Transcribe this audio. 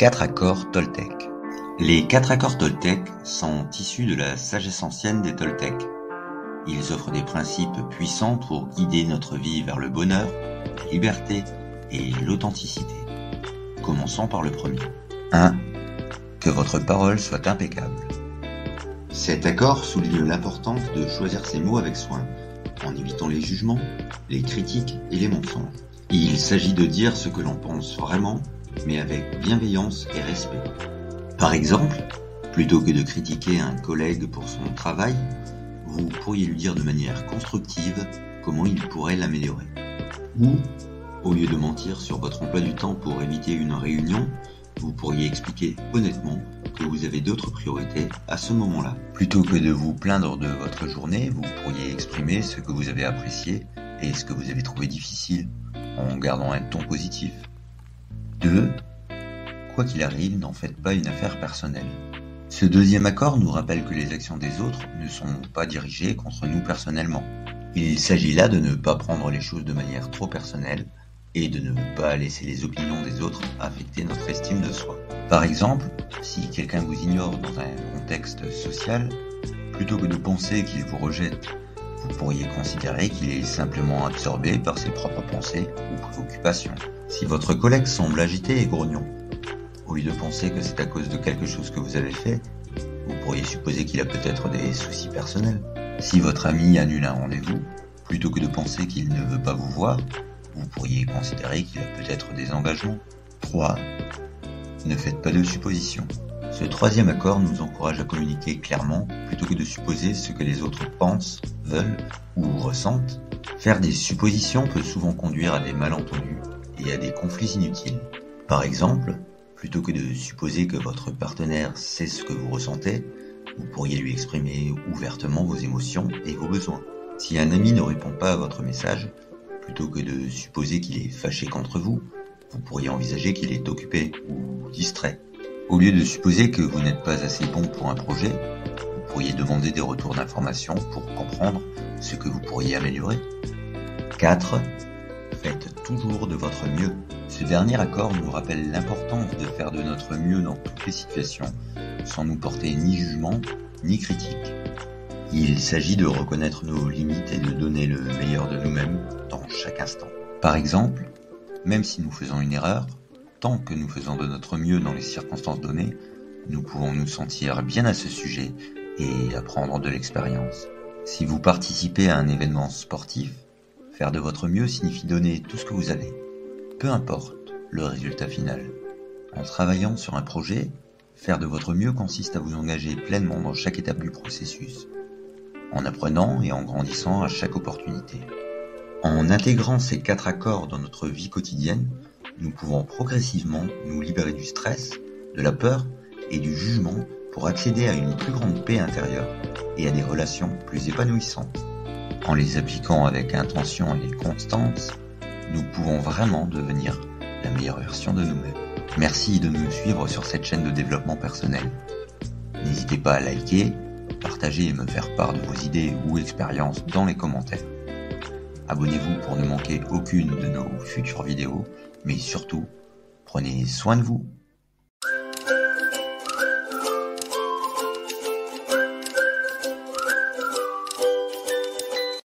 4 accords Toltec. Les 4 accords Toltec sont issus de la sagesse ancienne des Toltecs. Ils offrent des principes puissants pour guider notre vie vers le bonheur, la liberté et l'authenticité. Commençons par le premier. 1. Que votre parole soit impeccable. Cet accord souligne l'importance de choisir ses mots avec soin, en évitant les jugements, les critiques et les mensonges. Il s'agit de dire ce que l'on pense vraiment, mais avec bienveillance et respect. Par exemple, plutôt que de critiquer un collègue pour son travail, vous pourriez lui dire de manière constructive comment il pourrait l'améliorer. Ou, au lieu de mentir sur votre emploi du temps pour éviter une réunion, vous pourriez expliquer honnêtement que vous avez d'autres priorités à ce moment-là. Plutôt que de vous plaindre de votre journée, vous pourriez exprimer ce que vous avez apprécié et ce que vous avez trouvé difficile, en gardant un ton positif. 2. Quoi qu'il arrive, n'en faites pas une affaire personnelle. Ce deuxième accord nous rappelle que les actions des autres ne sont pas dirigées contre nous personnellement. Il s'agit là de ne pas prendre les choses de manière trop personnelle et de ne pas laisser les opinions des autres affecter notre estime de soi. Par exemple, si quelqu'un vous ignore dans un contexte social, plutôt que de penser qu'il vous rejette, vous pourriez considérer qu'il est simplement absorbé par ses propres pensées ou préoccupations. Si votre collègue semble agité et grognon, au lieu de penser que c'est à cause de quelque chose que vous avez fait, vous pourriez supposer qu'il a peut-être des soucis personnels. Si votre ami annule un rendez-vous, plutôt que de penser qu'il ne veut pas vous voir, vous pourriez considérer qu'il a peut-être des engagements. 3. Ne faites pas de suppositions. Ce troisième accord nous encourage à communiquer clairement plutôt que de supposer ce que les autres pensent, veulent ou ressentent. Faire des suppositions peut souvent conduire à des malentendus et à des conflits inutiles. Par exemple, plutôt que de supposer que votre partenaire sait ce que vous ressentez, vous pourriez lui exprimer ouvertement vos émotions et vos besoins. Si un ami ne répond pas à votre message, plutôt que de supposer qu'il est fâché contre vous, vous pourriez envisager qu'il est occupé ou distrait. Au lieu de supposer que vous n'êtes pas assez bon pour un projet, vous pourriez demander des retours d'informations pour comprendre ce que vous pourriez améliorer. 4. Faites toujours de votre mieux. Ce dernier accord nous rappelle l'importance de faire de notre mieux dans toutes les situations, sans nous porter ni jugement, ni critique. Il s'agit de reconnaître nos limites et de donner le meilleur de nous-mêmes dans chaque instant. Par exemple, même si nous faisons une erreur, tant que nous faisons de notre mieux dans les circonstances données, nous pouvons nous sentir bien à ce sujet et apprendre de l'expérience. Si vous participez à un événement sportif, faire de votre mieux signifie donner tout ce que vous avez, peu importe le résultat final. En travaillant sur un projet, faire de votre mieux consiste à vous engager pleinement dans chaque étape du processus, en apprenant et en grandissant à chaque opportunité. En intégrant ces 4 accords dans notre vie quotidienne, nous pouvons progressivement nous libérer du stress, de la peur et du jugement pour accéder à une plus grande paix intérieure et à des relations plus épanouissantes. En les appliquant avec intention et constance, nous pouvons vraiment devenir la meilleure version de nous-mêmes. Merci de nous suivre sur cette chaîne de développement personnel. N'hésitez pas à liker, partager et me faire part de vos idées ou expériences dans les commentaires. Abonnez-vous pour ne manquer aucune de nos futures vidéos, mais surtout, prenez soin de vous.